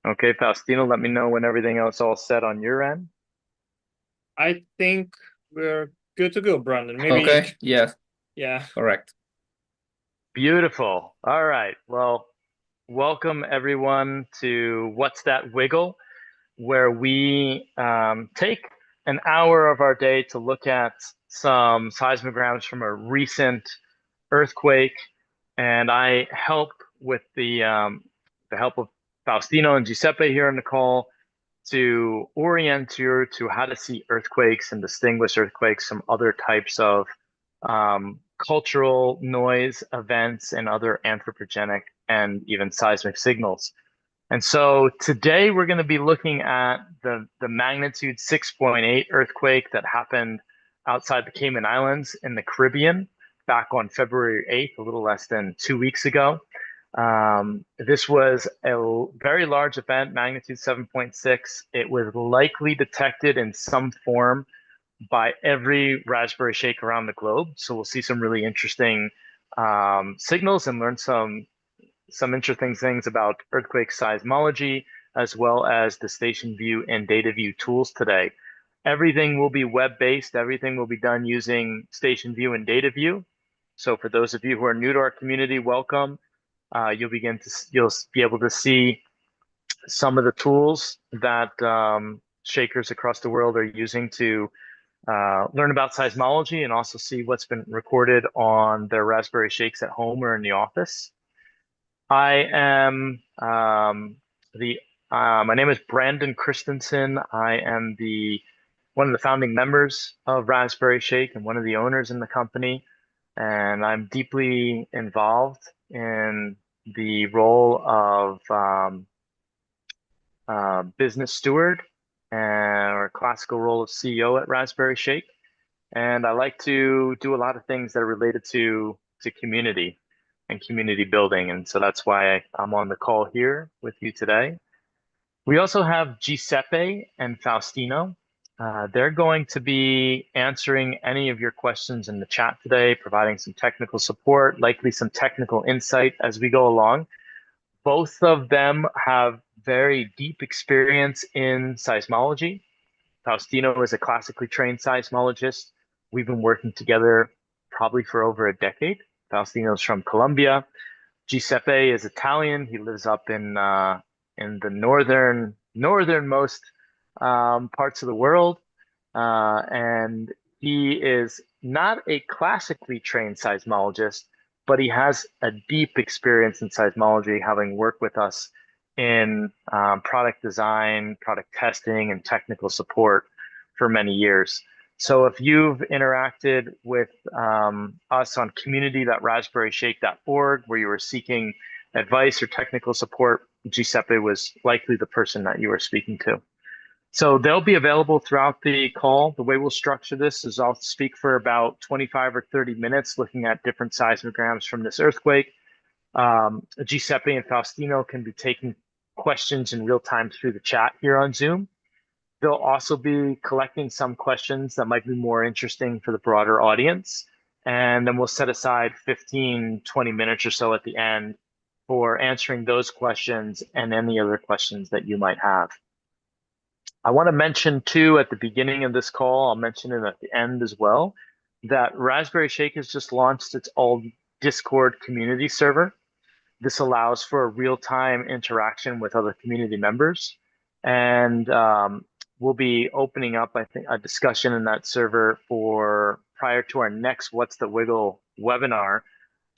Okay, Faustino, let me know when everything else all set on your end. I think we're good to go, Brandon. Maybe, Okay, yeah, yeah. correct. Beautiful. All right. Well, welcome everyone to What's That Wiggle, where we take an hour of our day to look at some seismograms from a recent earthquake, and I help with the help of Faustino and Giuseppe here on the call to orient you to how to see earthquakes and distinguish earthquakes from other types of cultural noise events and other anthropogenic and even seismic signals. And so today we're going to be looking at the magnitude 6.8 earthquake that happened outside the Cayman Islands in the Caribbean back on February 8th, a little less than 2 weeks ago. This was a very large event, magnitude 7.6. It was likely detected in some form by every Raspberry Shake around the globe. So we'll see some really interesting signals and learn some interesting things about earthquake seismology, as well as the station view and data view tools today. Everything will be web-based. Everything will be done using station view and data view. So for those of you who are new to our community, welcome. You'll be able to see some of the tools that shakers across the world are using to learn about seismology and also see what's been recorded on their Raspberry Shakes at home or in the office. I am the My name is Branden Christensen. I am the one of the founding members of Raspberry Shake and one of the owners in the company. And I'm deeply involved in the role of business steward or classical role of CEO at Raspberry Shake. And I like to do a lot of things that are related to community and community building. And so that's why I'm on the call here with you today. We also have Giuseppe and Faustino. They're going to be answering any of your questions in the chat today, providing some technical support, likely some technical insight as we go along. Both of them have very deep experience in seismology. Faustino is a classically trained seismologist. We've been working together probably for over a decade. Faustino's from Colombia. Giuseppe is Italian. He lives up in the northernmost parts of the world, and he is not a classically trained seismologist, but he has a deep experience in seismology, having worked with us in product design, product testing, and technical support for many years. So if you've interacted with us on community.raspberryshake.org, where you were seeking advice or technical support, Giuseppe was likely the person that you were speaking to. So they'll be available throughout the call. The way we'll structure this is I'll speak for about 25 or 30 minutes looking at different seismograms from this earthquake. Giuseppe and Faustino can be taking questions in real time through the chat here on Zoom. They'll also be collecting some questions that might be more interesting for the broader audience. And then we'll set aside 15, 20 minutes or so at the end for answering those questions and any other questions that you might have. I want to mention too at the beginning of this call, I'll mention it at the end as well, that Raspberry Shake has just launched its own Discord community server. This allows for a real-time interaction with other community members. And we'll be opening up, I think, a discussion in that server for prior to our next What's the Wiggle webinar,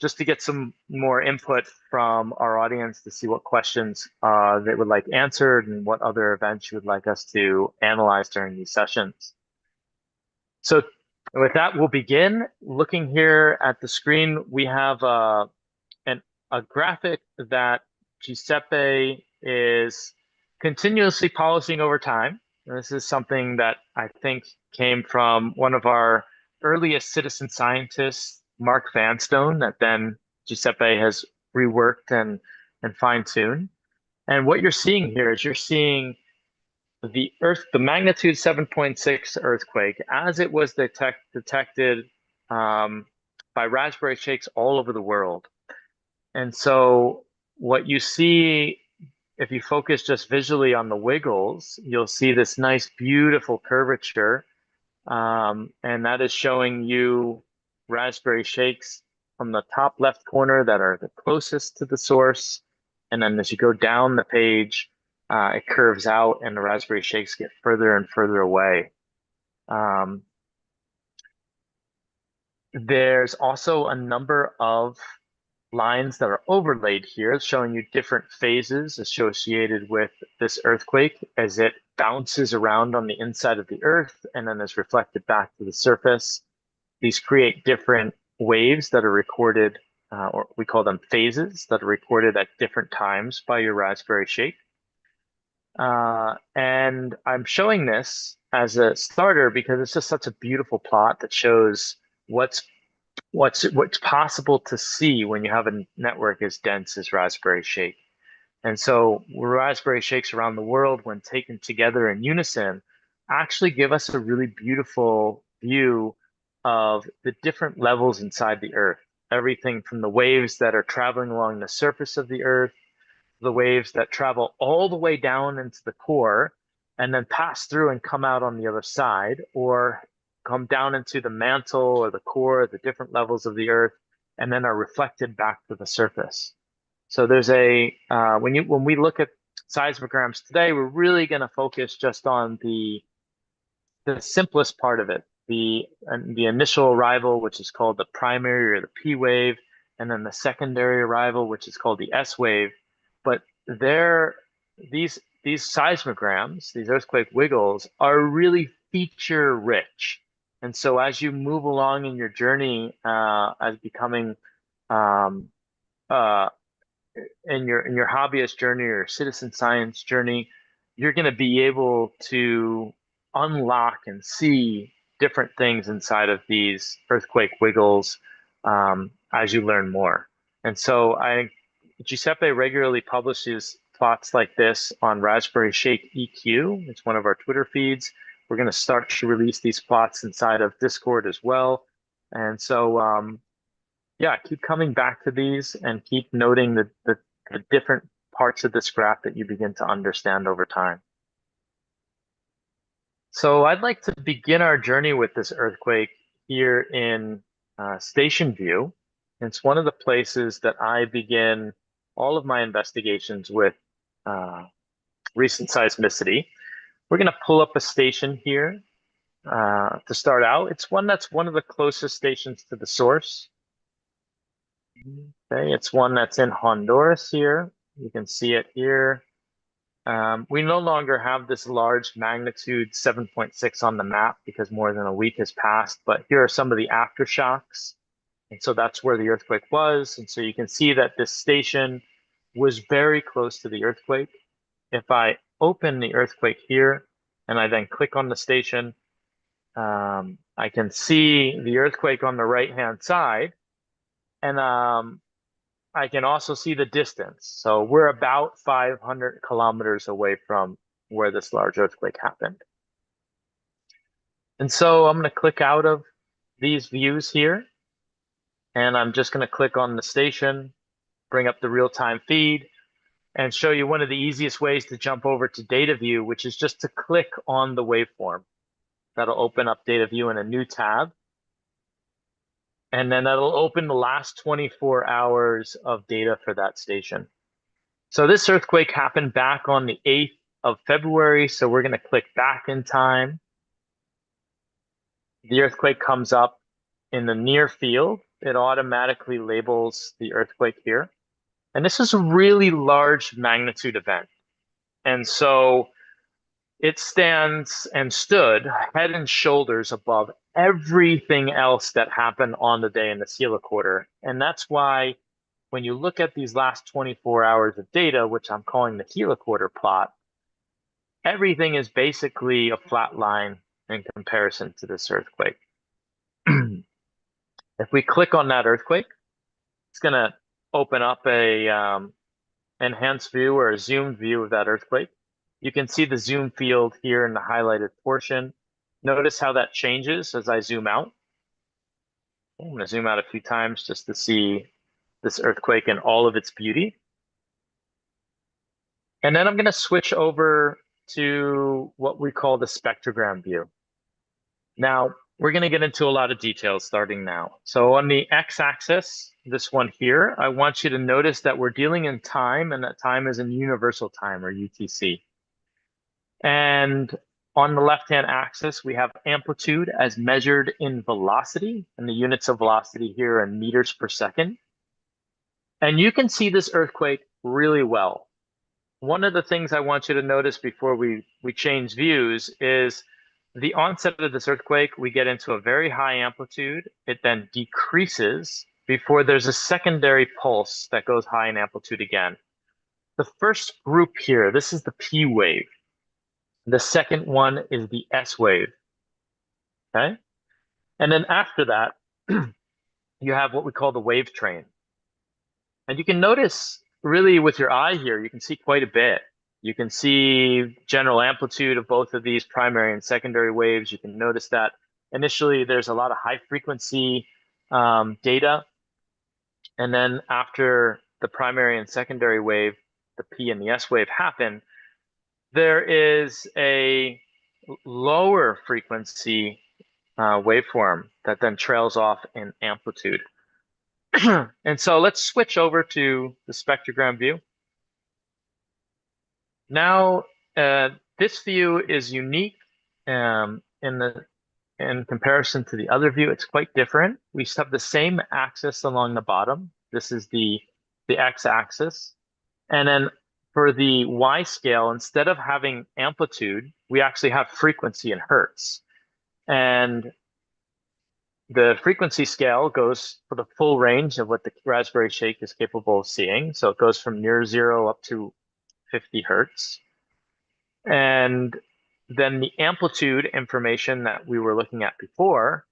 just to get some more input from our audience to see what questions they would like answered and what other events you would like us to analyze during these sessions. So with that, we'll begin. Looking here at the screen, we have a graphic that Giuseppe is continuously polishing over time. And this is something that I think came from one of our earliest citizen scientists, Mark Vanstone, that then Giuseppe has reworked and fine-tuned. And what you're seeing here is you're seeing the magnitude 7.6 earthquake as it was detected by Raspberry Shakes all over the world. And so what you see if you focus just visually on the wiggles, you'll see this nice, beautiful curvature. And that is showing you raspberry shakes from the top left corner that are the closest to the source. And then as you go down the page, it curves out and the raspberry shakes get further and further away. Um, there's also a number of lines that are overlaid here showing you different phases associated with this earthquake as it bounces around on the inside of the earth and then is reflected back to the surface. These create different waves that are recorded, or we call them phases, that are recorded at different times by your raspberry shake. And I'm showing this as a starter because it's just such a beautiful plot that shows what's what's possible to see when you have a network as dense as raspberry shake. And so raspberry shakes around the world, when taken together in unison, actually give us a really beautiful view of the different levels inside the earth. Everything from the waves that are traveling along the surface of the earth, the waves that travel all the way down into the core and then pass through and come out on the other side, or come down into the mantle or the core, the different levels of the earth, and then are reflected back to the surface. So there's a when we look at seismograms today, we're really going to focus just on the simplest part of it, the initial arrival, which is called the primary or the P wave, and then the secondary arrival, which is called the S wave. But there, these seismograms, these earthquake wiggles, are really feature rich. And so as you move along in your journey, as becoming um, uh, in your hobbyist journey or citizen science journey, you're going to be able to unlock and see different things inside of these earthquake wiggles as you learn more. And so Giuseppe regularly publishes plots like this on Raspberry Shake EQ. It's one of our Twitter feeds. We're going to start to release these plots inside of Discord as well. And so yeah, keep coming back to these and keep noting the different parts of this graph that you begin to understand over time. So I'd like to begin our journey with this earthquake here in Station View. It's one of the places that I begin all of my investigations with recent seismicity. We're going to pull up a station here to start out. It's one that's one of the closest stations to the source. Okay, it's one that's in Honduras here. You can see it here. We no longer have this large magnitude 7.6 on the map because more than a week has passed, but here are some of the aftershocks. And so that's where the earthquake was. And so you can see that this station was very close to the earthquake. If I open the earthquake here and I then click on the station, I can see the earthquake on the right-hand side. And I can also see the distance. So we're about 500 kilometers away from where this large earthquake happened. And so I'm going to click out of these views here. And I'm just going to click on the station, bring up the real-time feed, and show you one of the easiest ways to jump over to data view, which is just to click on the waveform. That'll open up data view in a new tab. And then that'll open the last 24 hours of data for that station. So this earthquake happened back on the 8th of February. So we're going to click back in time. The earthquake comes up in the near field. It automatically labels the earthquake here. And this is a really large magnitude event. And so it stands and stood head and shoulders above everything else that happened on the day in the Sela quarter. And that's why when you look at these last 24 hours of data, which I'm calling the Gila quarter plot, everything is basically a flat line in comparison to this earthquake. If we click on that earthquake, it's going to open up a enhanced view or a zoomed view of that earthquake. You can see the zoom field here in the highlighted portion. Notice how that changes as I zoom out. I'm going to zoom out a few times just to see this earthquake in all of its beauty. And then I'm going to switch over to what we call the spectrogram view. Now, we're going to get into a lot of details starting now. So on the x-axis, this one here, I want you to notice that we're dealing in time, and that time is in universal time, or UTC. And on the left-hand axis, we have amplitude as measured in velocity, and the units of velocity here are in meters per second. And you can see this earthquake really well. One of the things I want you to notice before we change views is the onset of this earthquake, we get into a very high amplitude. It then decreases before there's a secondary pulse that goes high in amplitude again. The first group here, this is the P wave. The second one is the S wave, okay? And then after that, you have what we call the wave train. And you can notice really with your eye here, you can see quite a bit. You can see general amplitude of both of these primary and secondary waves. You can notice that initially there's a lot of high frequency data. And then after the primary and secondary wave, the P and the S wave happen, there is a lower frequency waveform that then trails off in amplitude. And so let's switch over to the spectrogram view. Now, this view is unique in comparison to the other view. It's quite different. We have the same axis along the bottom. This is the x-axis. And then for the y scale, instead of having amplitude, we actually have frequency in hertz. And the frequency scale goes for the full range of what the Raspberry Shake is capable of seeing. So it goes from near zero up to 50 hertz. And then the amplitude information that we were looking at before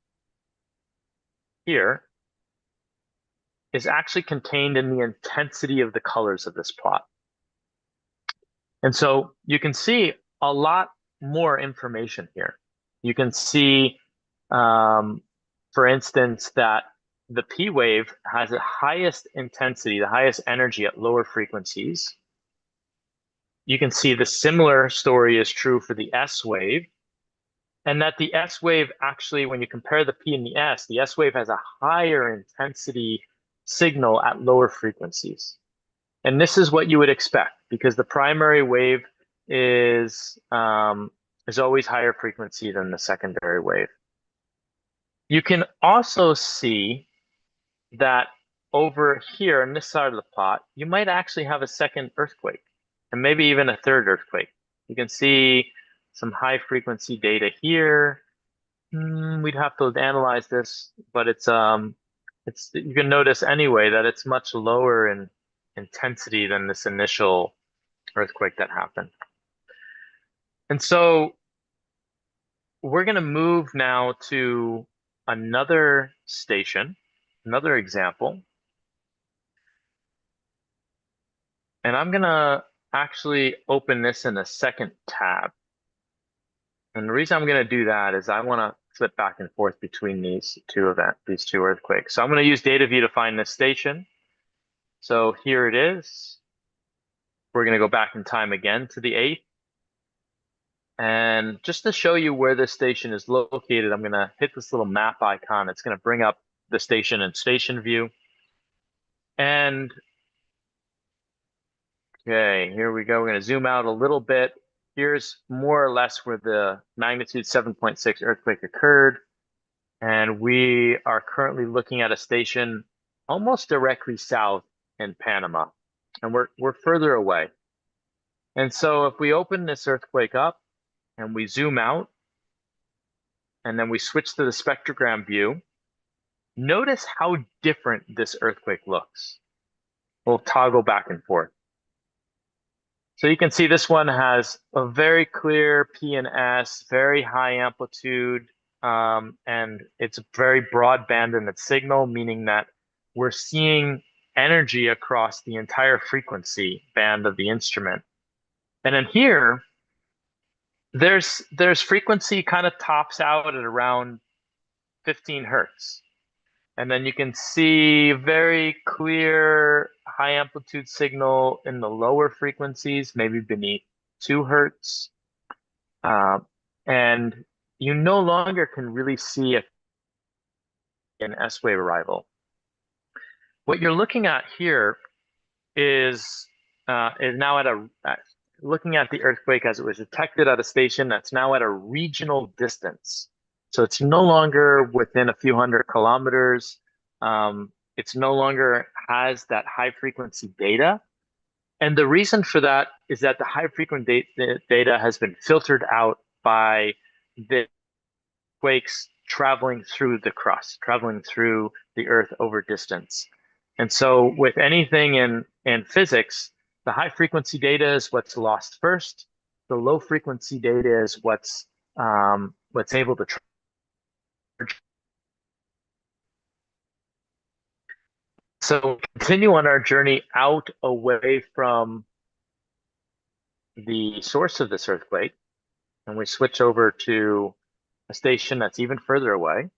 here is actually contained in the intensity of the colors of this plot. And so you can see a lot more information here. You can see, for instance, that the P wave has the highest intensity, the highest energy at lower frequencies. You can see the similar story is true for the S wave, and that the S wave actually, when you compare the P and the S wave has a higher intensity signal at lower frequencies. And this is what you would expect because the primary wave is always higher frequency than the secondary wave. You can also see that over here on this side of the plot, you might actually have a second earthquake and maybe even a third earthquake. You can see some high frequency data here. We'd have to analyze this, but it's you can notice anyway that it's much lower in intensity than this initial earthquake that happened. And so we're going to move now to another station, another example. And I'm going to actually open this in a second tab. And the reason I'm going to do that is I want to flip back and forth between these two earthquakes. So I'm going to use data view to find this station. So here it is. We're going to go back in time again to the 8th. And just to show you where this station is located, I'm going to hit this little map icon. It's going to bring up the station in station view. And okay, here we go. We're going to zoom out a little bit. Here's more or less where the magnitude 7.6 earthquake occurred. And we are currently looking at a station almost directly south in Panama. And we're further away. And so if we open this earthquake up and we zoom out, and then we switch to the spectrogram view, notice how different this earthquake looks. We'll toggle back and forth. So you can see this one has a very clear P and S, very high amplitude, and it's very broadband in its signal, meaning that we're seeing energy across the entire frequency band of the instrument. And then here, there's frequency kind of tops out at around 15 hertz. And then you can see very clear high amplitude signal in the lower frequencies, maybe beneath 2 hertz. And you no longer can really see an S wave arrival. What you're looking at here is now looking at the earthquake as it was detected at a station that's now at a regional distance. So it's no longer within a few hundred kilometers. It's no longer has that high frequency data. And the reason for that is that the high frequency data has been filtered out by the quakes traveling through the crust, traveling through the earth over distance. And so with anything in physics, the high frequency data is what's lost first. The low frequency data is what's able to so continue on our journey out away from the source of this earthquake, and we switch over to a station that's even further away.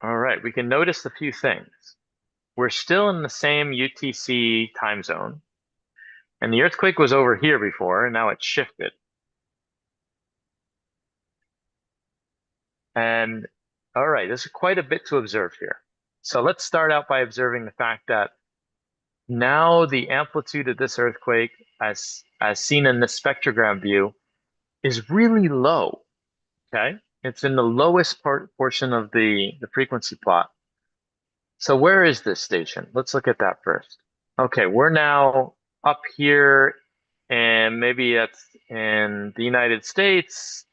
All right, we can notice a few things. We're still in the same UTC time zone, and the earthquake was over here before, and now it's shifted. And all right, there's quite a bit to observe here. So let's start out by observing the fact that now the amplitude of this earthquake, as seen in this spectrogram view, is really low. Okay, it's in the lowest portion of the frequency plot. So where is this station? Let's look at that first. Okay, we're now up here, and maybe that's in the United States.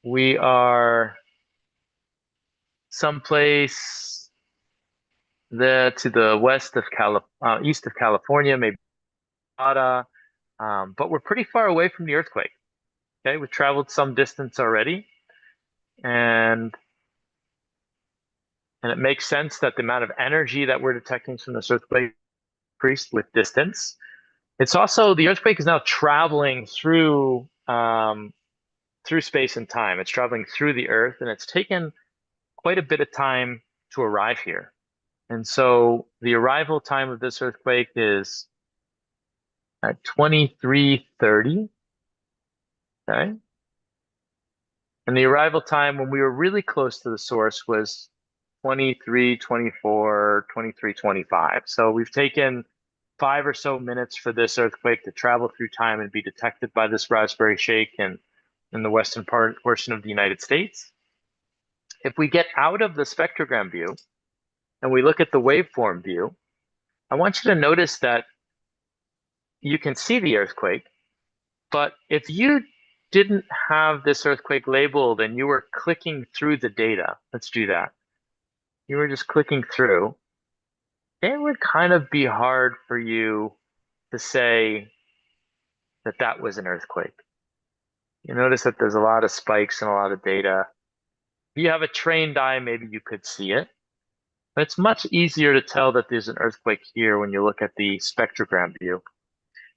We are someplace there to the west of east of California, maybe Nevada, but we're pretty far away from the earthquake. Okay, we've traveled some distance already, and it makes sense that the amount of energy that we're detecting from this earthquake increased with distance. It's also the earthquake is now traveling through space and time. It's traveling through the Earth, and it's taken quite a bit of time to arrive here. And so the arrival time of this earthquake is at 2330. Okay. And the arrival time when we were really close to the source was 2324, 2325. So we've taken 5 or so minutes for this earthquake to travel through time and be detected by this Raspberry Shake in the western portion of the United States. If we get out of the spectrogram view and we look at the waveform view, I want you to notice that you can see the earthquake, but if you didn't have this earthquake labeled and you were clicking through the data, let's do that. You were just clicking through, it would kind of be hard for you to say that that was an earthquake. You notice that there's a lot of spikes and a lot of data. If you have a trained eye, maybe you could see it. But it's much easier to tell that there's an earthquake here when you look at the spectrogram view.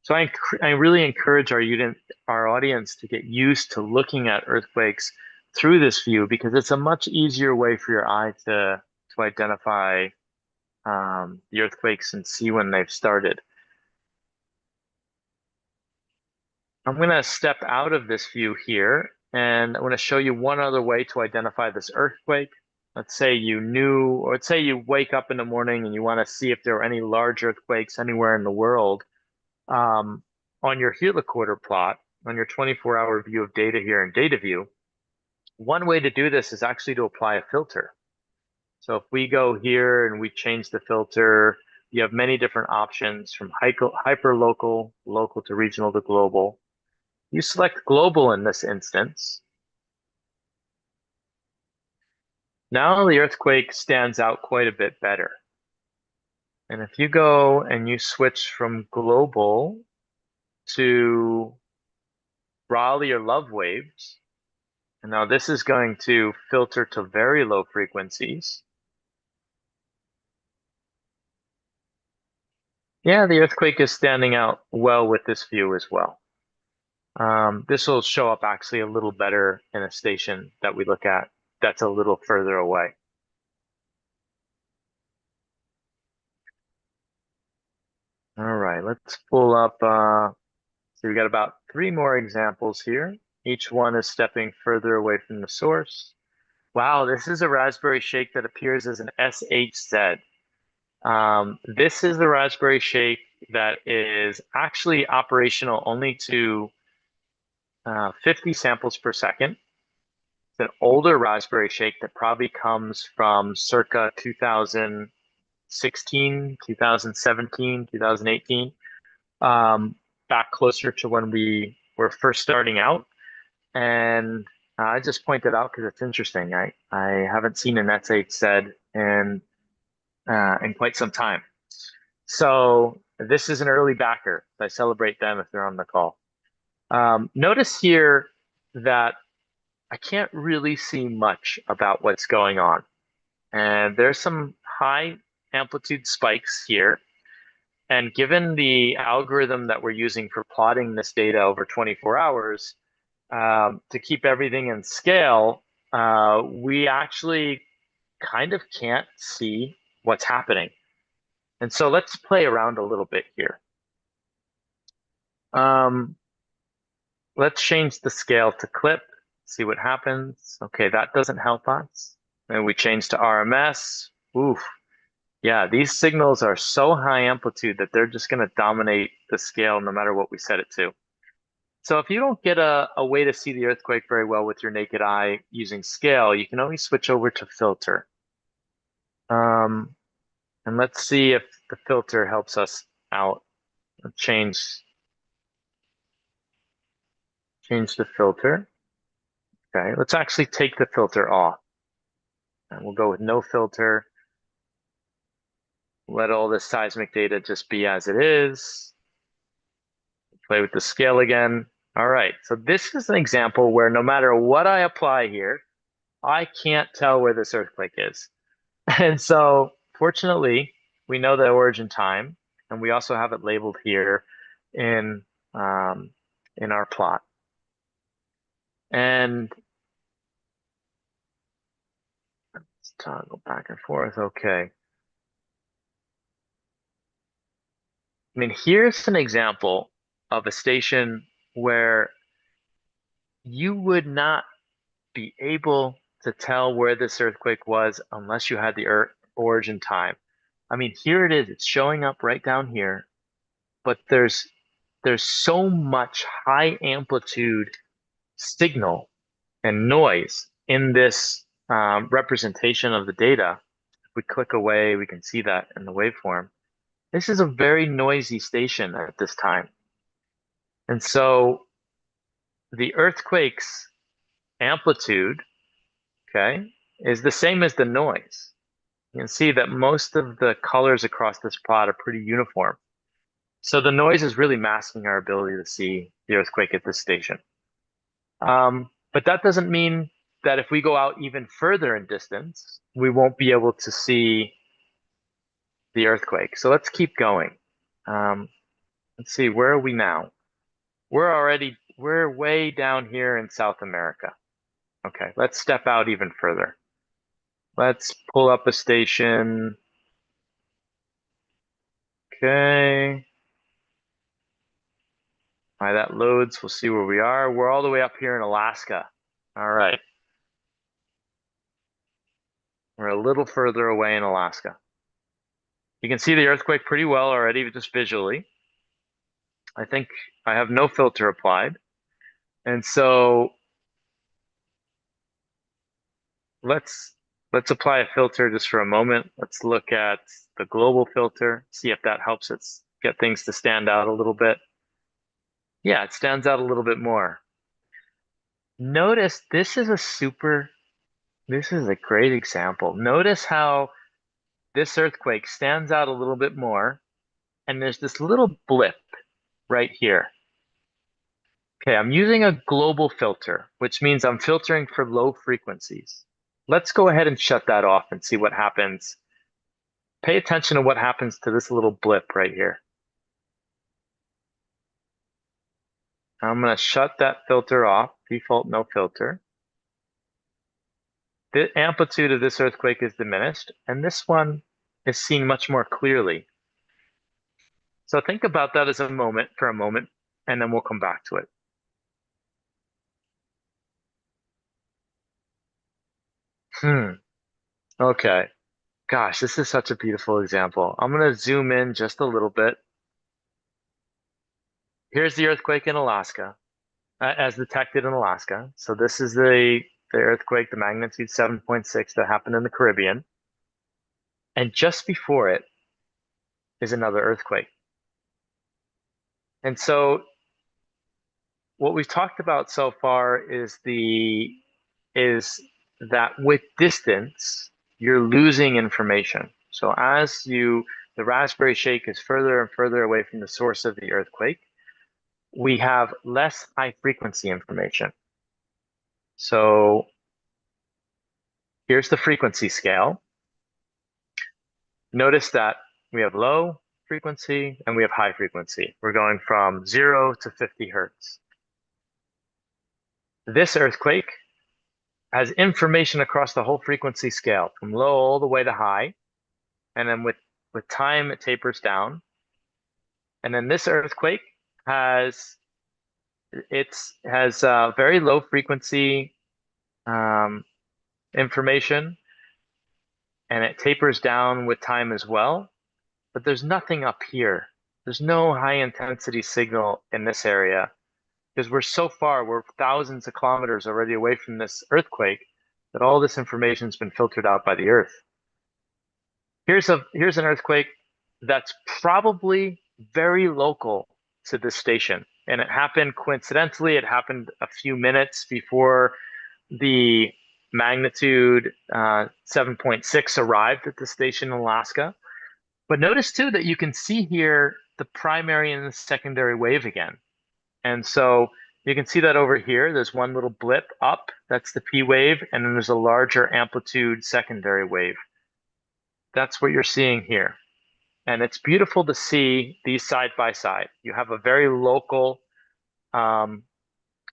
So I really encourage our audience to get used to looking at earthquakes through this view, because it's a much easier way for your eye to identify the earthquakes and see when they've started. I'm going to step out of this view here, and I'm going to show you one other way to identify this earthquake. Let's say let's say you wake up in the morning and you want to see if there are any large earthquakes anywhere in the world. On your heliquarter plot, on your 24-hour view of data here in data view, one way to do this is actually to apply a filter. So if we go here and we change the filter, you have many different options from hyper local, local to regional to global. You select global in this instance. Now the earthquake stands out quite a bit better. And if you go and you switch from global to Raleigh or love waves, and now this is going to filter to very low frequencies. Yeah, the earthquake is standing out well with this view as well. This will show up actually a little better in a station that we look at that's a little further away. All right, let's pull up, so we got about 3 more examples here. Each one is stepping further away from the source. Wow, this is a raspberry shake that appears as an SHZ. This is the raspberry shake that is actually operational only to 50 samples per second. It's an older raspberry shake that probably comes from circa 2016, 2017, 2018, back closer to when we were first starting out. And I just pointed out because it's interesting. I haven't seen an SHZ in quite some time. So this is an early backer. I celebrate them if they're on the call. Notice here that I can't really see much about what's going on. And there's some high amplitude spikes here. And given the algorithm that we're using for plotting this data over 24 hours, to keep everything in scale, we actually kind of can't see what's happening. And so let's play around a little bit here. Let's change the scale to clip, see what happens. Okay, that doesn't help us. And we change to RMS. Oof. Yeah, these signals are so high amplitude that they're just going to dominate the scale no matter what we set it to. So if you don't get a way to see the earthquake very well with your naked eye using scale, you can always switch over to filter. And let's see if the filter helps us out. Change the filter. Okay, let's actually take the filter off. And we'll go with no filter. Let all this seismic data just be as it is. Play with the scale again. All right, so this is an example where no matter what I apply here, I can't tell where this earthquake is. And so fortunately, we know the origin time, and we also have it labeled here in our plot. And let's toggle back and forth. Okay. I mean, here's an example of a station where you would not be able to tell where this earthquake was unless you had the origin time. I mean, here it is. It's showing up right down here, but there's so much high amplitude signal and noise in this representation of the data. If we click away, we can see that in the waveform. This is a very noisy station at this time. And so the earthquake's amplitude, okay, is the same as the noise. You can see that most of the colors across this plot are pretty uniform. So the noise is really masking our ability to see the earthquake at this station. But that doesn't mean that if we go out even further in distance, we won't be able to see the earthquake. So let's keep going. Let's see, where are we now? We're way down here in South America. Okay, let's step out even further. Let's pull up a station. Okay. All right, that loads. We'll see where we are. We're all the way up here in Alaska. All right. We're a little further away in Alaska. You can see the earthquake pretty well already, just visually. I think I have no filter applied. And so let's apply a filter just for a moment. Let's look at the global filter, see if that helps us get things to stand out a little bit. Yeah, it stands out a little bit more. Notice this is a great example. Notice how this earthquake stands out a little bit more, and there's this little blip right here. Okay, I'm using a global filter, which means I'm filtering for low frequencies. Let's go ahead and shut that off and see what happens. Pay attention to what happens to this little blip right here. I'm going to shut that filter off, default no filter. The amplitude of this earthquake is diminished, and this one is seen much more clearly. So think about that as a moment for a moment, and then we'll come back to it. Okay. Gosh, this is such a beautiful example. I'm going to zoom in just a little bit. Here's the earthquake in Alaska, as detected in Alaska. So this is the earthquake, the magnitude 7.6 that happened in the Caribbean. And just before it is another earthquake. And so what we've talked about so far is that with distance, you're losing information. So the Raspberry Shake is further and further away from the source of the earthquake, we have less high frequency information. So here's the frequency scale. Notice that we have low frequency and we have high frequency. We're going from 0 to 50 hertz. This earthquake has information across the whole frequency scale, from low all the way to high. And then with time, it tapers down. And then this earthquake has very low frequency information, and it tapers down with time as well. But there's nothing up here. There's no high intensity signal in this area because we're thousands of kilometers already away from this earthquake that all this information's been filtered out by the Earth. Here's an earthquake that's probably very local to this station. And it happened coincidentally, it happened a few minutes before the magnitude 7.6 arrived at the station in Alaska. But notice too that you can see here the primary and the secondary wave again. And so you can see that over here, there's one little blip up, that's the P wave, and then there's a larger amplitude secondary wave. That's what you're seeing here. And it's beautiful to see these side by side. You have a very local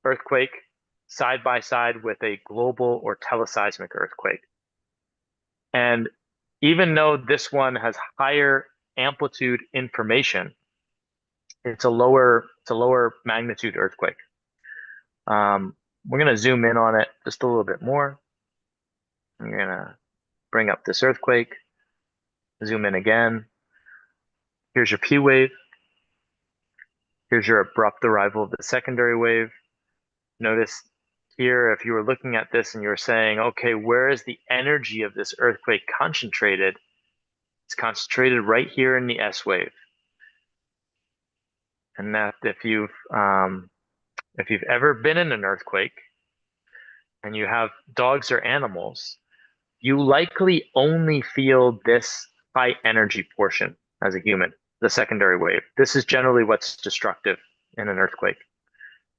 earthquake side by side with a global or teleseismic earthquake. And even though this one has higher amplitude information, it's a lower magnitude earthquake. We're going to zoom in on it just a little bit more. I'm going to bring up this earthquake, zoom in again. Here's your P wave. Here's your abrupt arrival of the secondary wave. Notice here, if you were looking at this and you were saying, okay, where is the energy of this earthquake concentrated? It's concentrated right here in the S wave. And that if you've ever been in an earthquake and you have dogs or animals, you likely only feel this high energy portion as a human, the secondary wave. This is generally what's destructive in an earthquake.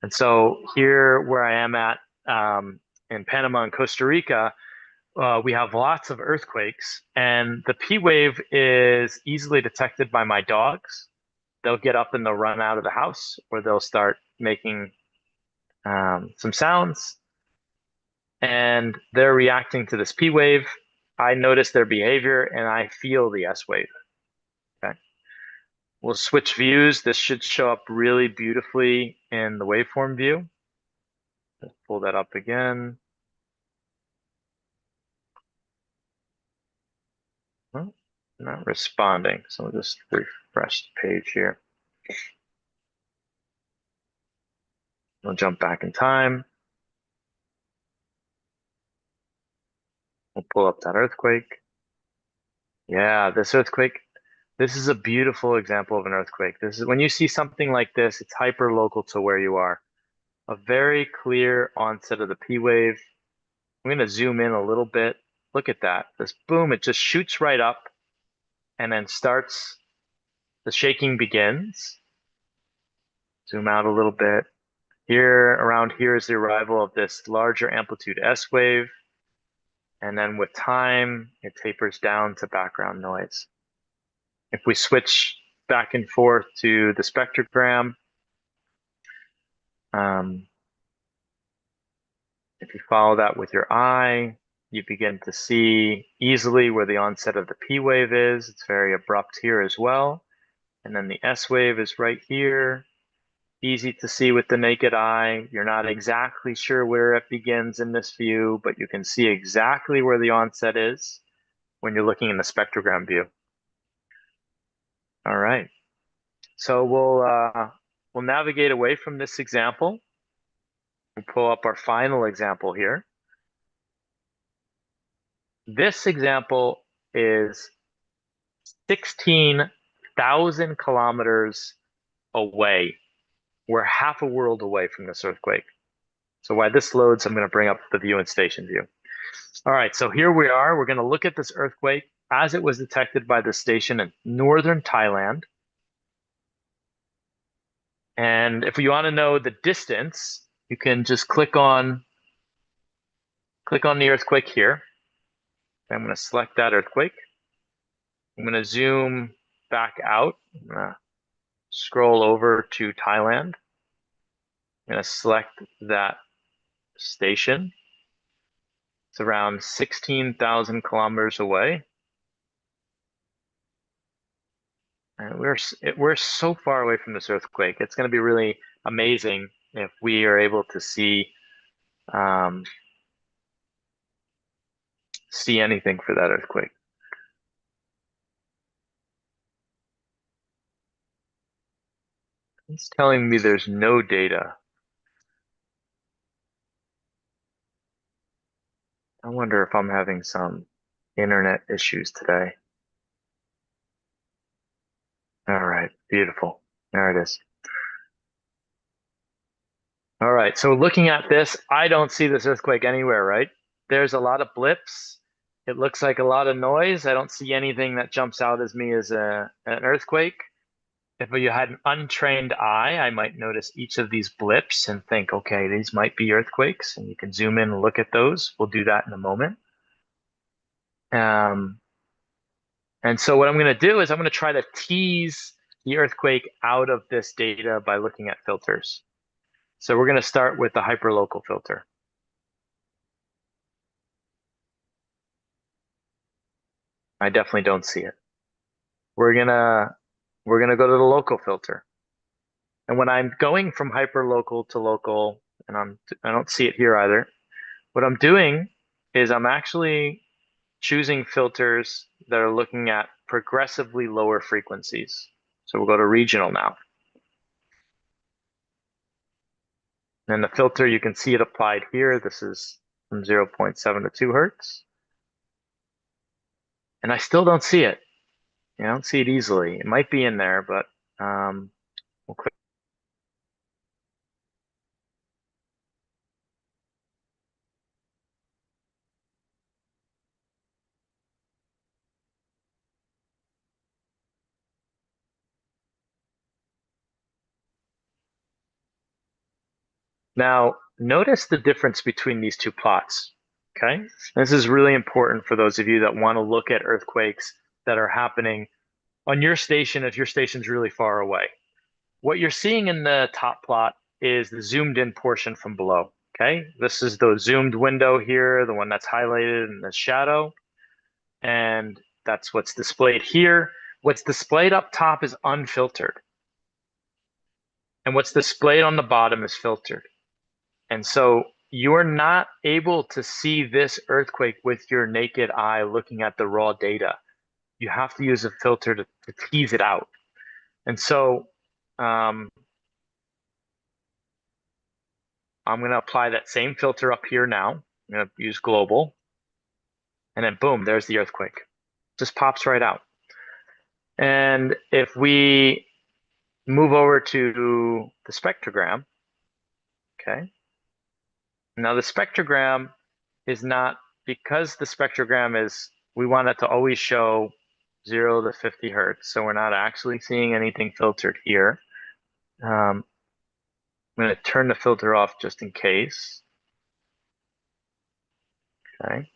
And so here where I am at in Panama and Costa Rica, we have lots of earthquakes, and the P wave is easily detected by my dogs. They'll get up and they'll run out of the house, or they'll start making some sounds, and they're reacting to this P wave. I notice their behavior and I feel the S wave. Okay. We'll switch views. This should show up really beautifully in the waveform view. Let's pull that up again. Well, not responding, so we'll just refresh the page here. We'll jump back in time. We'll pull up that earthquake. Yeah, this earthquake, this is a beautiful example of an earthquake. This is when you see something like this, it's hyper local to where you are. A very clear onset of the P wave. I'm going to zoom in a little bit. Look at that. This boom, it just shoots right up and then starts, the shaking begins. Zoom out a little bit. Here, around here is the arrival of this larger amplitude S wave. And then with time, it tapers down to background noise. If we switch back and forth to the spectrogram, Um, if you follow that with your eye, you begin to see easily where the onset of the P wave is. It's very abrupt here as well. And then the S wave is right here. Easy to see with the naked eye. You're not exactly sure where it begins in this view, but you can see exactly where the onset is when you're looking in the spectrogram view. All right. So we'll navigate away from this example. We'll pull up our final example here. This example is 16,000 kilometers away. We're half a world away from this earthquake. So while this loads, I'm going to bring up the view and station view. All right, so here we are. We're going to look at this earthquake as it was detected by the station in northern Thailand. And if you want to know the distance, you can just click on the earthquake here. I'm going to select that earthquake. I'm going to zoom back out. I'm going to scroll over to Thailand. I'm going to select that station. It's around 16,000 kilometers away. And we're so far away from this earthquake. It's going to be really amazing if we are able to see anything for that earthquake. It's telling me there's no data. I wonder if I'm having some internet issues today. All right, beautiful. There it is. All right, so looking at this, I don't see this earthquake anywhere, right? There's a lot of blips. It looks like a lot of noise. I don't see anything that jumps out as me as an earthquake. If you had an untrained eye, I might notice each of these blips and think, okay, these might be earthquakes, and you can zoom in and look at those. We'll do that in a moment. And so what I'm going to do is I'm going to try to tease the earthquake out of this data by looking at filters. So we're going to start with the hyperlocal filter. I definitely don't see it. We're gonna go to the local filter. And when I'm going from hyperlocal to local, and I don't see it here either, what I'm doing is I'm actually choosing filters that are looking at progressively lower frequencies. So we'll go to regional now. And the filter, you can see it applied here. This is from 0.7 to 2 hertz. And I still don't see it. I don't see it easily. It might be in there, but we'll click. Now, notice the difference between these two plots. Okay, this is really important for those of you that want to look at earthquakes that are happening on your station if your station's really far away. What you're seeing in the top plot is the zoomed in portion from below. Okay, this is the zoomed window here, the one that's highlighted in the shadow, and that's what's displayed here. What's displayed up top is unfiltered, and what's displayed on the bottom is filtered. And so you're not able to see this earthquake with your naked eye looking at the raw data. You have to use a filter to tease it out. And so I'm going to apply that same filter up here now. I'm going to use global. And then boom, there's the earthquake. Just pops right out. And if we move over to the spectrogram, okay. Now the spectrogram is not, because the spectrogram is, we want it to always show 0 to 50 hertz. So we're not actually seeing anything filtered here. I'm going to turn the filter off just in case. Okay.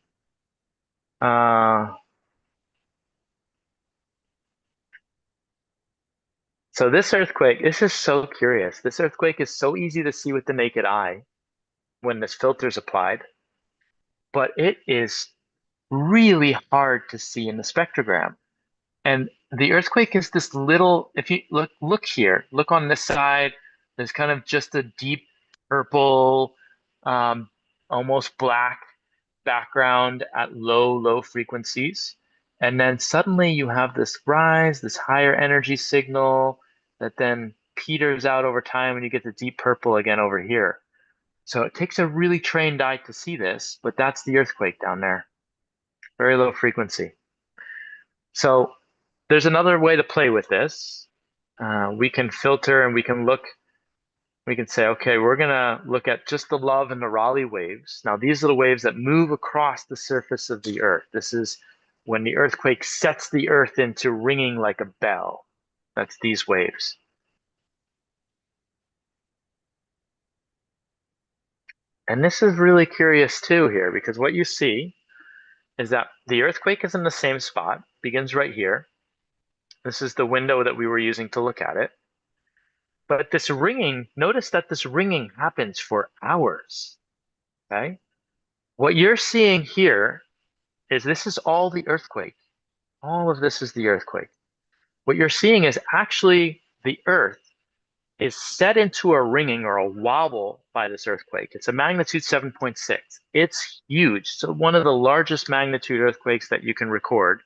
So this earthquake, this is so curious. This earthquake is so easy to see with the naked eye when this filter is applied, but it is really hard to see in the spectrogram. And the earthquake is this little, if you look here, look on this side, there's kind of just a deep purple, um, almost black background at low frequencies. And then suddenly you have this rise, this higher energy signal that then peters out over time and you get the deep purple again over here. So it takes a really trained eye to see this, but that's the earthquake down there. Very low frequency. So there's another way to play with this. We can filter and we can look, we can say, okay, we're gonna look at just the Love and the Raleigh waves. Now, these are the waves that move across the surface of the Earth. This is when the earthquake sets the Earth into ringing like a bell. That's these waves. And this is really curious too here, because what you see is that the earthquake is in the same spot, begins right here. This is the window that we were using to look at it. But this ringing, notice that this ringing happens for hours, okay? What you're seeing here is this is all the earthquake. All of this is the earthquake. What you're seeing is actually the Earth is set into a ringing or a wobble by this earthquake. It's a magnitude 7.6. It's huge. So one of the largest magnitude earthquakes that you can record.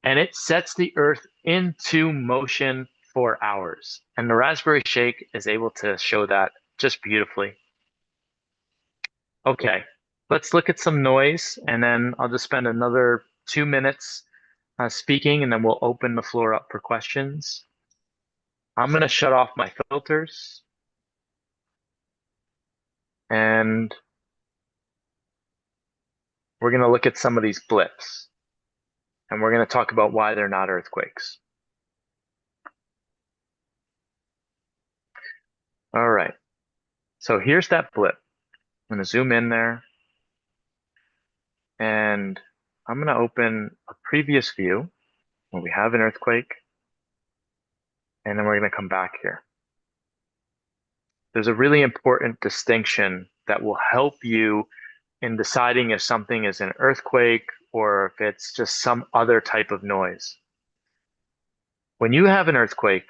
And it sets the Earth into motion for hours. And the Raspberry Shake is able to show that just beautifully. Okay, let's look at some noise, and then I'll just spend another 2 minutes speaking, and then we'll open the floor up for questions. I'm going to shut off my filters, and we're going to look at some of these blips, and we're going to talk about why they're not earthquakes. All right, so here's that blip. I'm going to zoom in there, and I'm going to open a previous view where we have an earthquake, and then we're going to come back here. There's a really important distinction that will help you in deciding if something is an earthquake or if it's just some other type of noise. When you have an earthquake,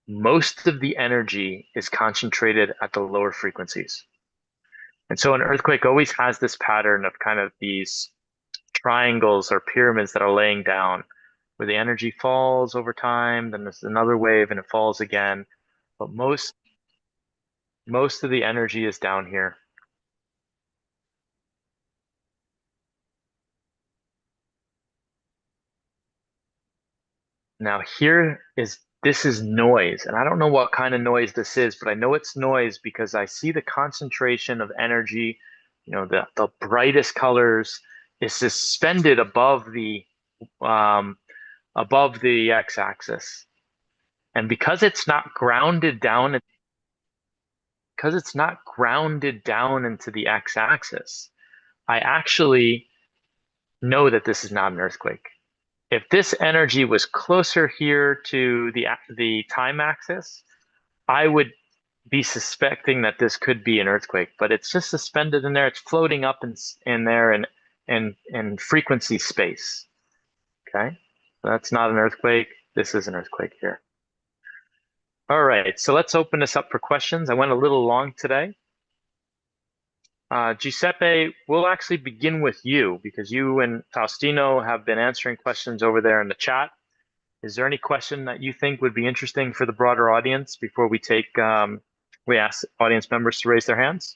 most of the energy is concentrated at the lower frequencies. And so an earthquake always has this pattern of kind of these triangles or pyramids that are laying down where the energy falls over time, then there's another wave and it falls again. But most of the energy is down here. Now this is noise, and I don't know what kind of noise this is, but I know it's noise because I see the concentration of energy, the brightest colors is suspended um, above the x-axis. And because it's not grounded down into the x-axis, I actually know that this is not an earthquake. If this energy was closer here to the time axis, I would be suspecting that this could be an earthquake, but it's just suspended in there. It's floating up in there in frequency space. Okay, so that's not an earthquake. This is an earthquake here. All right, so let's open this up for questions. I went a little long today. Giuseppe, we'll actually begin with you because you and Faustino have been answering questions over there in the chat. Is there any question that you think would be interesting for the broader audience before we ask audience members to raise their hands?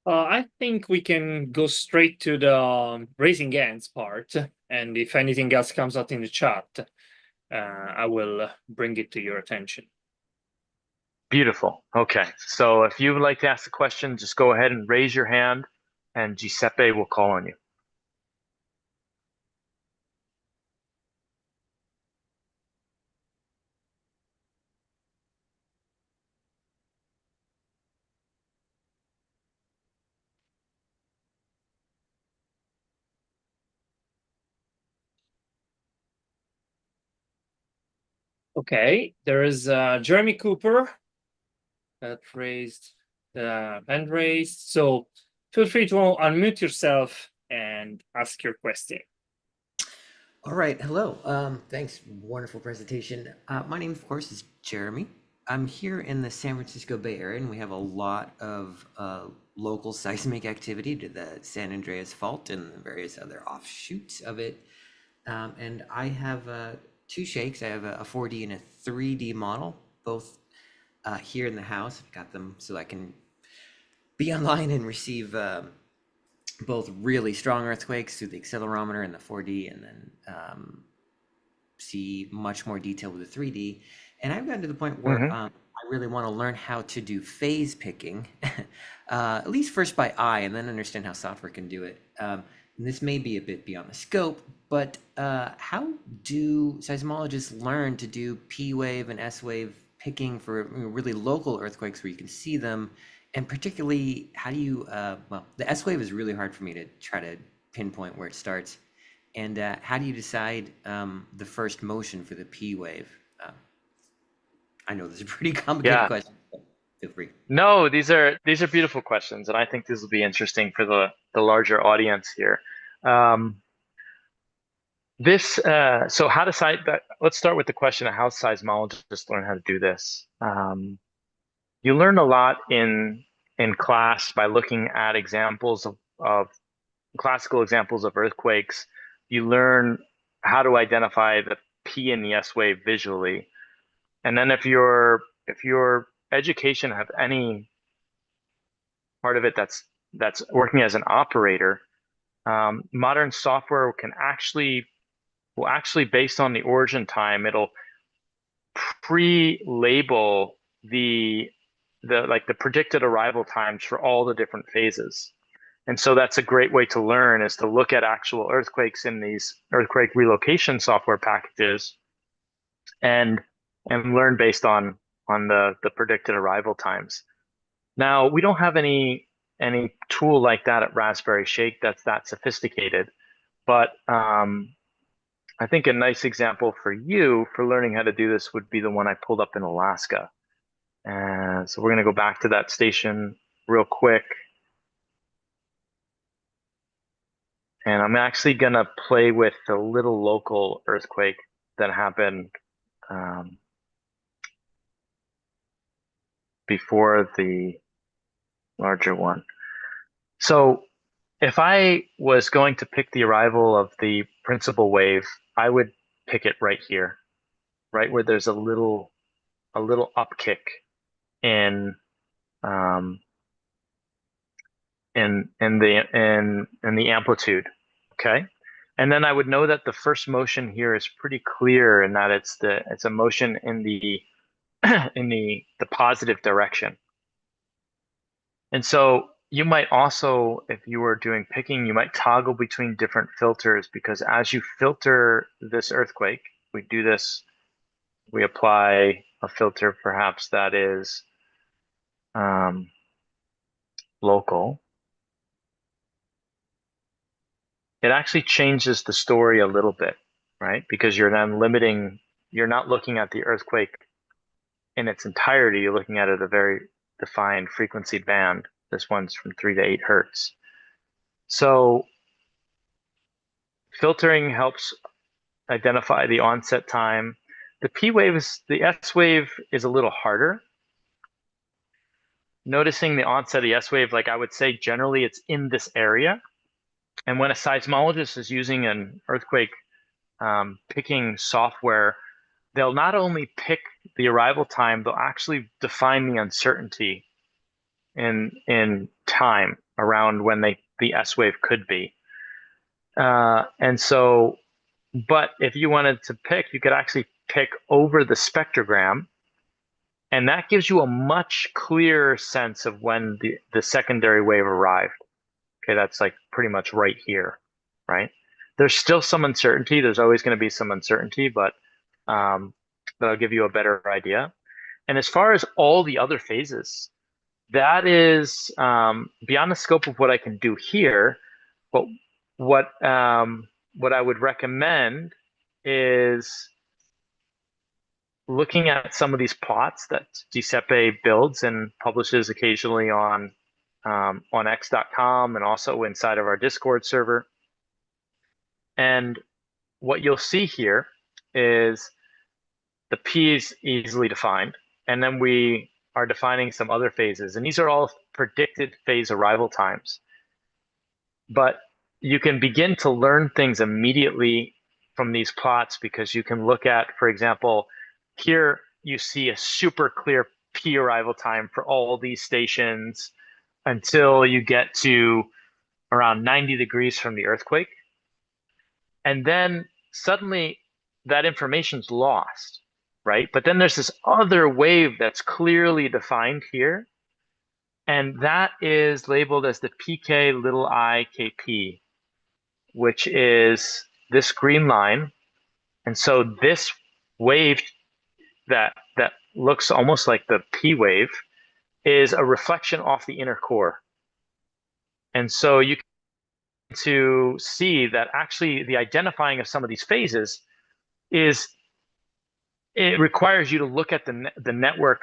I think we can go straight to the raising hands part, and if anything else comes out in the chat, I will bring it to your attention. Beautiful. Okay, so if you would like to ask a question, just go ahead and raise your hand, and Giuseppe will call on you. Okay, there is Jeremy Cooper that raised the hand raised. So feel free to unmute yourself and ask your question. All right, hello. Thanks, wonderful presentation. My name, of course, is Jeremy. I'm here in the San Francisco Bay Area, and we have a lot of local seismic activity to the San Andreas Fault and various other offshoots of it. And I have two shakes. I have a 4D and a 3D model, both here in the house. I've got them so I can be online and receive both really strong earthquakes through the accelerometer and the 4D, and then see much more detail with the 3D. And I've gotten to the point where I really want to learn how to do phase picking, at least first by eye, and then understand how software can do it. And this may be a bit beyond the scope, but how do seismologists learn to do P wave and S wave picking for really local earthquakes where you can see them? And particularly, how do you, well, the S wave is really hard for me to try to pinpoint where it starts. And how do you decide the first motion for the P wave? I know this is a pretty complicated question, but feel free. No, these are beautiful questions, and I think this will be interesting for the larger audience here. So how to site that? Let's start with the question of how seismologists learn how to do this. You learn a lot in class by looking at examples of classical examples of earthquakes. You learn how to identify the P and the S wave visually. And then if your education have any part of it that's working as an operator, modern software will actually based on the origin time, it'll pre-label the predicted arrival times for all the different phases. And so that's a great way to learn, is to look at actual earthquakes in these earthquake relocation software packages and learn based on the predicted arrival times. Now, we don't have any tool like that at Raspberry Shake that's that sophisticated, but I think a nice example for you for learning how to do this would be the one I pulled up in Alaska. And so we're going to go back to that station real quick. And I'm actually going to play with the little local earthquake that happened before the larger one. So if I was going to pick the arrival of the principal wave, I would pick it right here, right where there's a little upkick in the amplitude. Okay. And then I would know that the first motion here is pretty clear, and that it's a motion in the in the positive direction. And so you might also, if you were doing picking, you might toggle between different filters, because as you filter this earthquake, we apply a filter perhaps that is local. It actually changes the story a little bit, right? Because you're not looking at the earthquake in its entirety, you're looking at it at a very defined frequency band. This one's from 3 to 8 hertz. So filtering helps identify the onset time. The S wave is a little harder. Noticing the onset of the S wave, like I would say, generally it's in this area. And when a seismologist is using an earthquake picking software, they'll not only pick the arrival time, they'll actually define the uncertainty in time around when the S wave could be. And so, but if you wanted to pick, you could actually pick over the spectrogram, and that gives you a much clearer sense of when the secondary wave arrived. Okay, that's like pretty much right here, right? There's still some uncertainty. There's always going to be some uncertainty, but that'll give you a better idea. And as far as all the other phases, that is beyond the scope of what I can do here. But what I would recommend is looking at some of these plots that Giuseppe builds and publishes occasionally on X.com and also inside of our Discord server. And what you'll see here is the P is easily defined, and then we are defining some other phases, and these are all predicted phase arrival times. But you can begin to learn things immediately from these plots because you can look at, for example, here you see a super clear P arrival time for all these stations until you get to around 90 degrees from the earthquake. And then suddenly that information's lost, right? But then there's this other wave that's clearly defined here, and that is labeled as the PK little I KP, which is this green line. And so this wave that looks almost like the P wave is a reflection off the inner core. And so you can to see that actually the identifying of some of these phases is it requires you to look at the network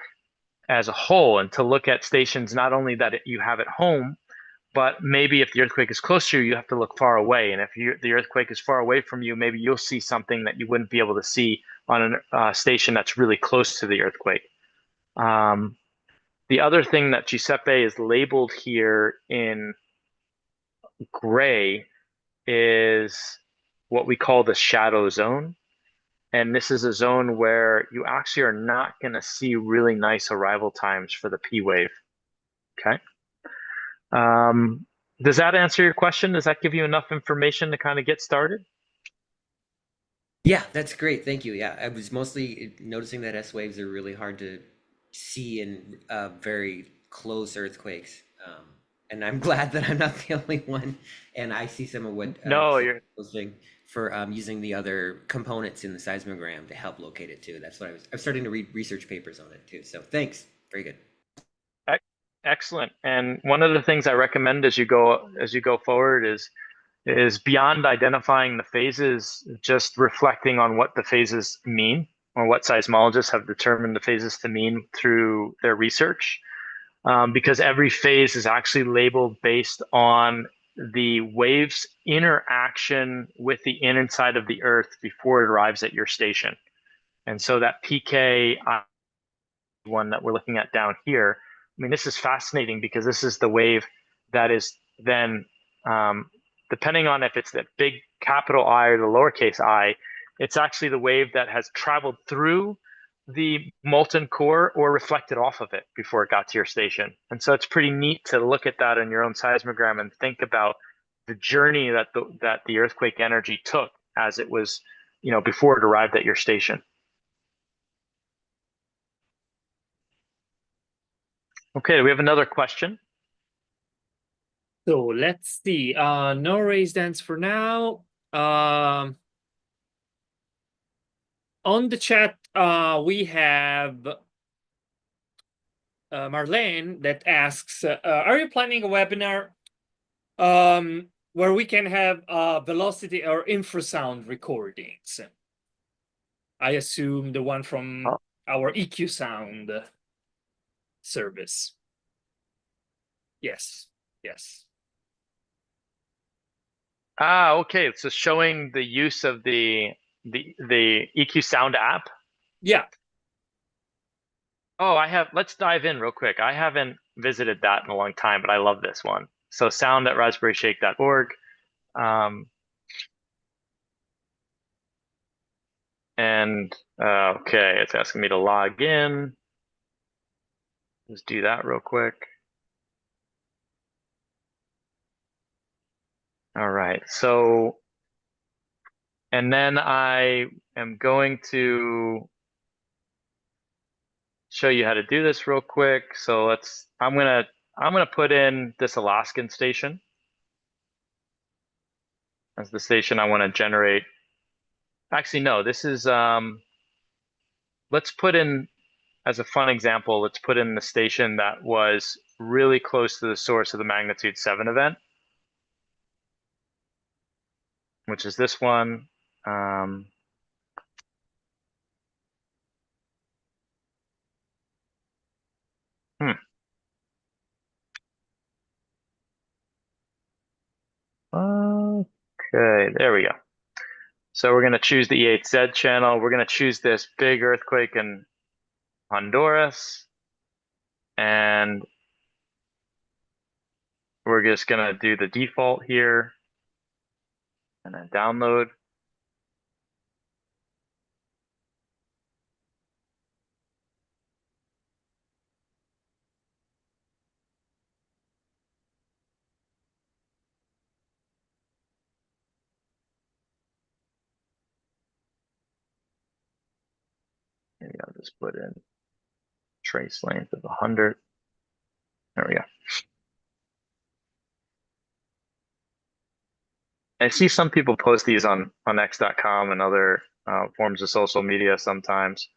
as a whole and to look at stations not only that you have at home, but maybe if the earthquake is close to you, you have to look far away. And if the earthquake is far away from you, maybe you'll see something that you wouldn't be able to see on a station that's really close to the earthquake. The other thing that Giuseppe is labeled here in gray is what we call the shadow zone. And this is a zone where you actually are not going to see really nice arrival times for the P wave. Okay. Does that answer your question? Does that give you enough information to kind of get started? Yeah, that's great. Thank you. Yeah, I was mostly noticing that S waves are really hard to see in very close earthquakes. And I'm glad that I'm not the only one. And I see some of what No, you're posting for using the other components in the seismogram to help locate it too. That's what I'm starting to read research papers on it too. So thanks. Very good. excellent. And one of the things I recommend as you go forward is beyond identifying the phases, just reflecting on what the phases mean or what seismologists have determined the phases to mean through their research. Because every phase is actually labeled based on the wave's interaction with the inside of the Earth before it arrives at your station. And so that PK one that we're looking at down here, I mean, this is fascinating because this is the wave that is then, depending on if it's the big capital I or the lowercase I, it's actually the wave that has traveled through the molten core or reflected off of it before it got to your station. And so it's pretty neat to look at that in your own seismogram and think about the journey that the earthquake energy took as it was, before it arrived at your station. Okay, we have another question. So let's see. No raised hands for now. On the chat, we have Marlene that asks, are you planning a webinar where we can have velocity or infrasound recordings? I assume the one from our EQ sound service. Yes, yes. Okay. So showing the use of the EQ Sound app. Yeah. Oh, let's dive in real quick. I haven't visited that in a long time, but I love this one. So sound@raspberryshake.org. Okay, it's asking me to log in. Let's do that real quick. All right. So, and then I am going to show you how to do this real quick. So I'm gonna put in this Alaskan station as the station I want to generate. Actually, no, this is let's put in as a fun example, let's put in the station that was really close to the source of the magnitude 7 event, which is this one. Okay, there we go. So we're going to choose the E8Z channel. We're going to choose this big earthquake in Honduras. And we're just going to do the default here and then download. Maybe I'll just put in trace length of 100. There we go. I see some people post these on x.com and other forms of social media sometimes.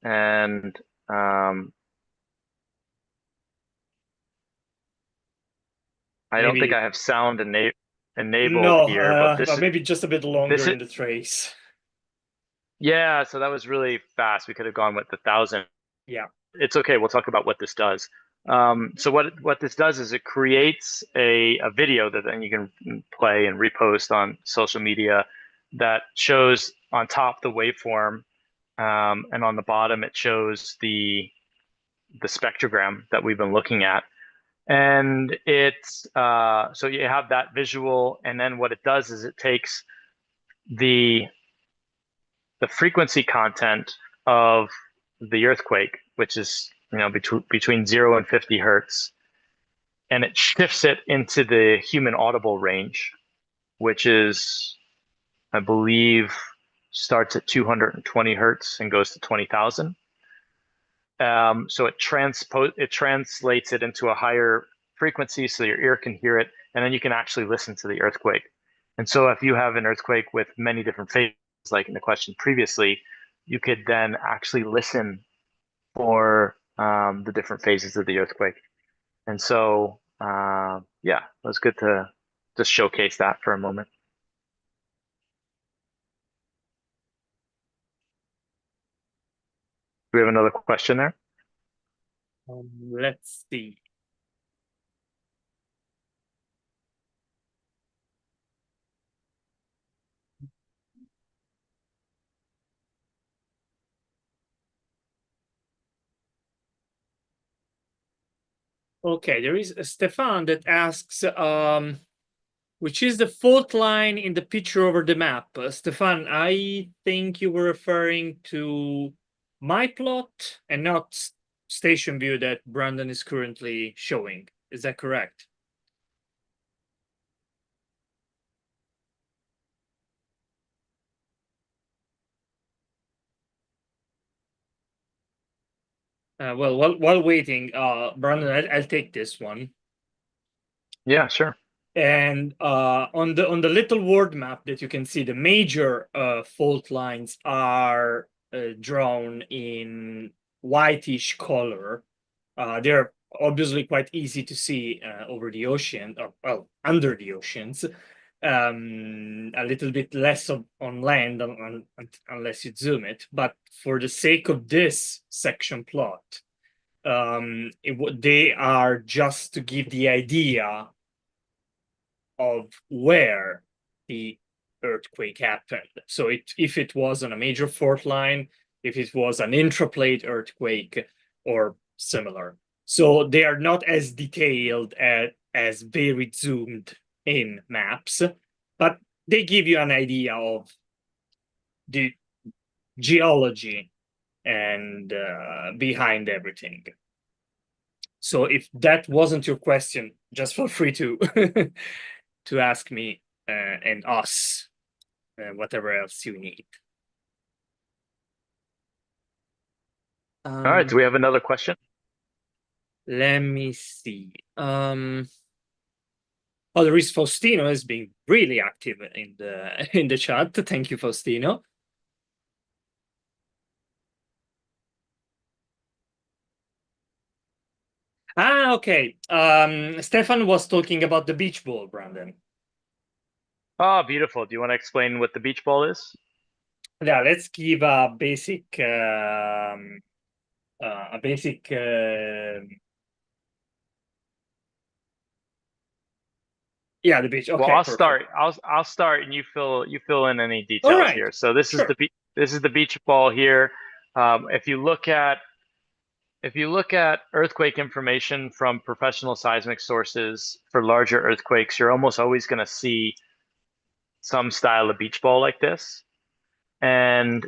And I don't think Maybe I have sound enabled no, here, but but maybe just a bit this longer is in the trace. yeah, so that was really fast. We could have gone with the 1,000. Yeah. It's okay. We'll talk about what this does. So what this does is it creates a video that then you can play and repost on social media that shows on top the waveform, and on the bottom it shows the spectrogram that we've been looking at. And it's so you have that visual, and then what it does is it takes the frequency content of the earthquake, which is between 0 and 50 hertz, and it shifts it into the human audible range, which is, I believe, starts at 220 hertz and goes to 20,000. So it translates it into a higher frequency so your ear can hear it, and then you can actually listen to the earthquake. And so if you have an earthquake with many different phases, like in the question previously, you could then actually listen for the different phases of the earthquake. And so, yeah, it was good to just showcase that for a moment. Do we have another question there? Let's see. Okay, there is a Stefan that asks, which is the fault line in the picture over the map? Stefan, I think you were referring to my plot and not station view that Branden is currently showing. Is that correct? Well, while waiting, Branden, I'll take this one. Yeah, sure. And on the little world map that you can see, the major fault lines are drawn in whitish color. They're obviously quite easy to see over the ocean, or well, under the oceans. A little bit less on land unless you zoom it. But for the sake of this section plot, they are just to give the idea of where the earthquake happened. So if it was on a major fault line, if it was an intraplate earthquake or similar. So they are not as detailed as very zoomed in maps, but they give you an idea of the geology and behind everything. So if that wasn't your question, just feel free to to ask me and us whatever else you need. All right. Do we have another question? Let me see. Oh, there is Faustino has been really active in the chat. Thank you, Faustino. Okay. Stefan was talking about the beach ball, Branden. Oh, beautiful. Do you want to explain what the beach ball is? Yeah, let's give a basic Yeah, the beach. Well, Okay, I'll perfect. start. I'll start, and you fill in any All details right, here. So this is sure. this is the beach ball here. If you look at earthquake information from professional seismic sources for larger earthquakes, you're almost always going to see some style of beach ball like this. And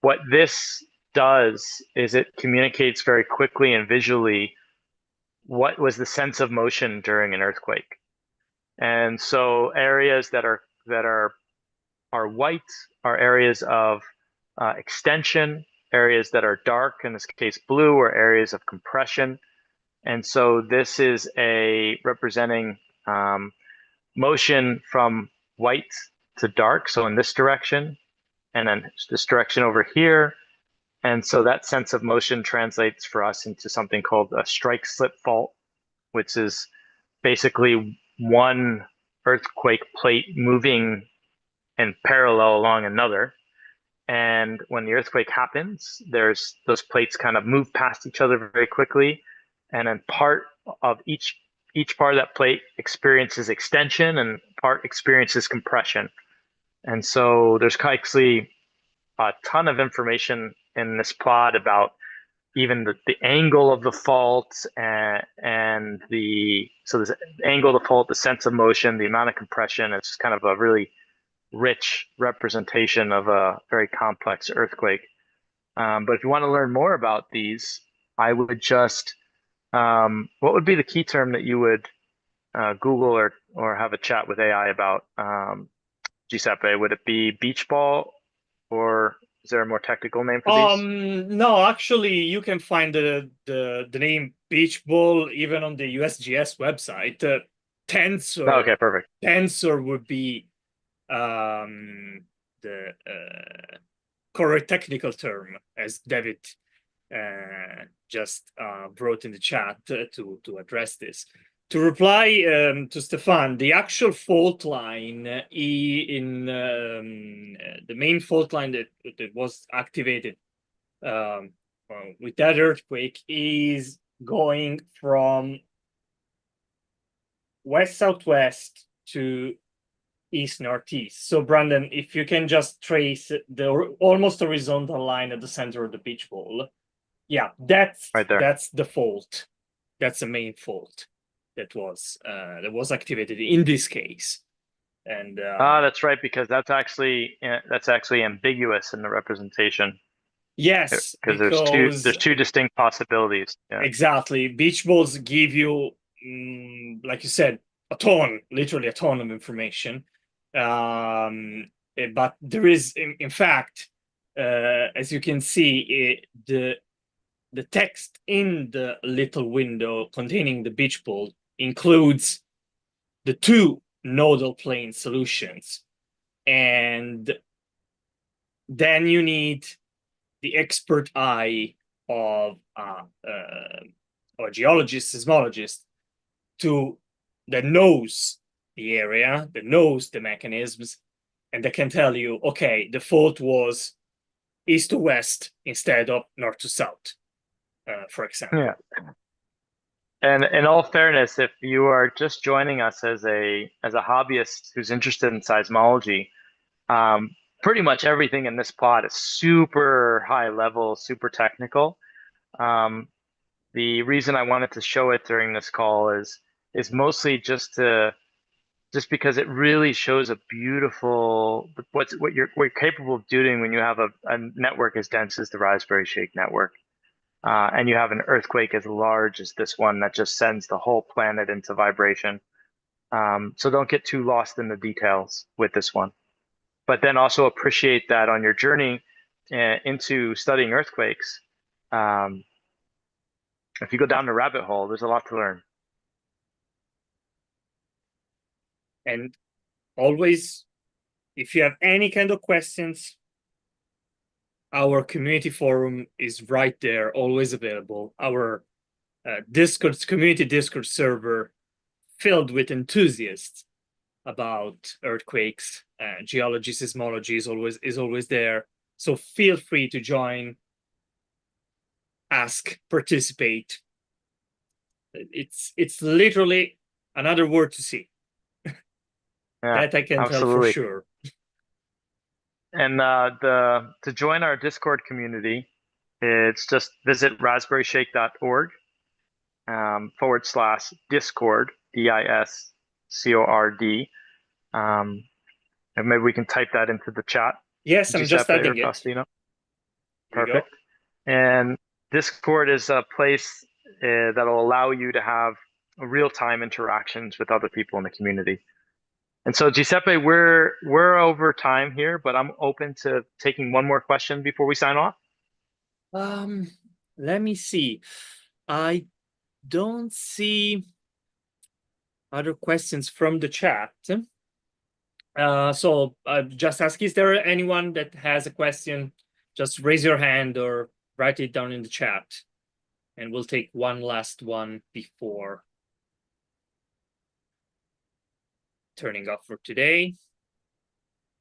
what this does is it communicates very quickly and visually what was the sense of motion during an earthquake. And so areas that are white are areas of extension. Areas that are dark, in this case blue, are areas of compression. And so this is a representing motion from white to dark, so in this direction, and then this direction over here. And so that sense of motion translates for us into something called a strike slip fault, which is basically one earthquake plate moving in parallel along another. And when the earthquake happens, there's those plates kind of move past each other very quickly, and then part of each part of that plate experiences extension and part experiences compression. And so there's actually a ton of information in this plot about even the angle of the fault and the angle of the fault, the sense of motion, the amount of compression. It's kind of a really rich representation of a very complex earthquake. But if you want to learn more about these, I would just, what would be the key term that you would Google or have a chat with AI about, Giuseppe? Would it be beach ball, or is there a more technical name for these? No, actually, you can find the name beach ball even on the USGS website. Oh, okay, perfect. Tensor would be the correct technical term, as David just wrote in the chat to address this. To reply to Stefan, the actual fault line in the main fault line that was activated with that earthquake is going from west-southwest to east-northeast. So Branden, if you can just trace the almost horizontal line at the center of the beach ball, yeah, that's Right there. That's the fault. That's the main fault that was activated in this case. And that's right, because that's actually ambiguous in the representation. yes, Because because there's two distinct possibilities. Yeah. exactly, beach balls give you, like you said, literally a ton of information. But there is, in fact, as you can see, the text in the little window containing the beach ball includes the two nodal plane solutions. And then you need the expert eye of a geologist, seismologist, that knows the area, that knows the mechanisms, and that can tell you, okay, the fault was east to west instead of north to south, for example. Yeah. And in all fairness, if you are just joining us as a hobbyist who's interested in seismology, pretty much everything in this plot is super high level, super technical. The reason I wanted to show it during this call is mostly just because it really shows a beautiful what you're capable of doing when you have a network as dense as the Raspberry Shake network. And you have an earthquake as large as this one that just sends the whole planet into vibration. So don't get too lost in the details with this one. But then also appreciate that on your journey into studying earthquakes, if you go down the rabbit hole, there's a lot to learn. And always, if you have any kind of questions, our community forum is right there, always available. Our community Discord server filled with enthusiasts about earthquakes, geology, seismology is always there. So feel free to join, ask, participate. It's literally another word to see. Yeah, That I can tell for absolutely. sure. And to join our Discord community, it's just visit raspberryshake.org /Discord, DISCORD. And maybe we can type that into the chat, Yes, I'm just Giuseppe or adding it. Faustino. Here you go. Perfect. And Discord is a place that'll allow you to have real-time interactions with other people in the community. And so Giuseppe, we're over time here, but I'm open to taking one more question before we sign off. Let me see. I don't see other questions from the chat. So just ask, is there anyone that has a question? Just raise your hand or write it down in the chat. And we'll take one last one before turning off for today.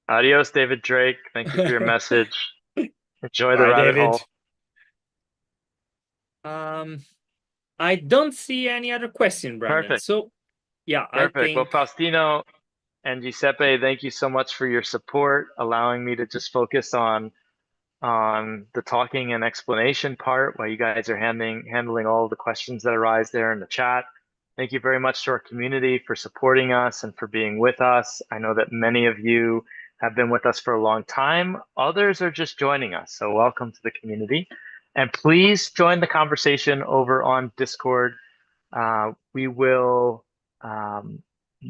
Adios, David Drake. Thank you for your message. Enjoy the Bye, rabbit David. hole. I don't see any other question, Branden. Perfect. So yeah, Perfect. I think. Well, Faustino and Giuseppe, thank you so much for your support, allowing me to just focus on the talking and explanation part while you guys are handling all the questions that arise there in the chat. Thank you very much to our community for supporting us and for being with us. I know that many of you have been with us for a long time. Others are just joining us. So welcome to the community. And please join the conversation over on Discord. We will,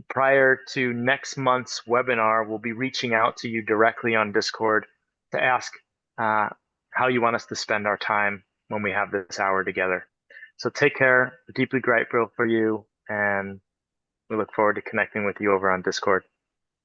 prior to next month's webinar, we'll be reaching out to you directly on Discord to ask how you want us to spend our time when we have this hour together. So take care. We're deeply grateful for you, and we look forward to connecting with you over on Discord.